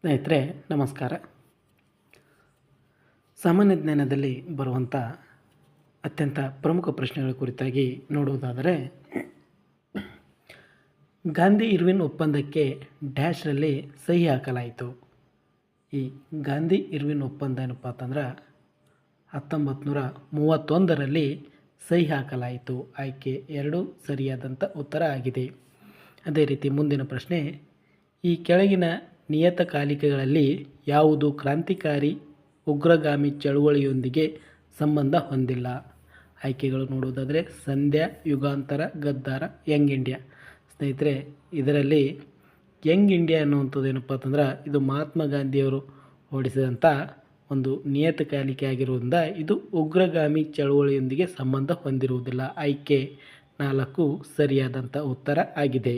ಸ್ನೇಹಿತರೆ ನಮಸ್ಕಾರ. ಸಾಮಾನ್ಯ ಜ್ಞಾನದಲ್ಲಿ ಬರುವಂಥ ಅತ್ಯಂತ ಪ್ರಮುಖ ಪ್ರಶ್ನೆಗಳ ಕುರಿತಾಗಿ ನೋಡುವುದಾದರೆ, ಗಾಂಧಿ ಇರ್ವಿನ್ ಒಪ್ಪಂದಕ್ಕೆ ಡ್ಯಾಶ್ರಲ್ಲಿ ಸಹಿ ಹಾಕಲಾಯಿತು. ಈ ಗಾಂಧಿ ಇರ್ವಿನ್ ಒಪ್ಪಂದ ಏನಪ್ಪ ಅಂತಂದ್ರೆ 1931ರಲ್ಲಿ ಸಹಿ ಹಾಕಲಾಯಿತು. ಆಯ್ಕೆ 2 ಸರಿಯಾದಂಥ ಉತ್ತರ ಆಗಿದೆ. ಅದೇ ರೀತಿ ಮುಂದಿನ ಪ್ರಶ್ನೆ, ಈ ಕೆಳಗಿನ ನಿಯತಕಾಲಿಕೆಗಳಲ್ಲಿ ಯಾವುದು ಕ್ರಾಂತಿಕಾರಿ ಉಗ್ರಗಾಮಿ ಚಳುವಳಿಯೊಂದಿಗೆ ಸಂಬಂಧ ಹೊಂದಿಲ್ಲ? ಆಯ್ಕೆಗಳು ನೋಡುವುದಾದರೆ ಸಂಧ್ಯಾ, ಯುಗಾಂತರ, ಗದ್ದಾರ, ಯಂಗ್ ಇಂಡಿಯಾ. ಸ್ನೇಹಿತರೆ, ಇದರಲ್ಲಿ ಯಂಗ್ ಇಂಡಿಯಾ ಅನ್ನುವಂಥದ್ದು ಏನಪ್ಪ ಅಂತಂದ್ರೆ ಇದು ಮಹಾತ್ಮ ಗಾಂಧಿಯವರು ಹೊರಡಿಸಿದಂಥ ಒಂದು ನಿಯತಕಾಲಿಕೆ ಆಗಿರುವುದರಿಂದ ಇದು ಉಗ್ರಗಾಮಿ ಚಳುವಳಿಯೊಂದಿಗೆ ಸಂಬಂಧ ಹೊಂದಿರುವುದಿಲ್ಲ. ಆಯ್ಕೆ 4 ಸರಿಯಾದಂಥ ಉತ್ತರ ಆಗಿದೆ.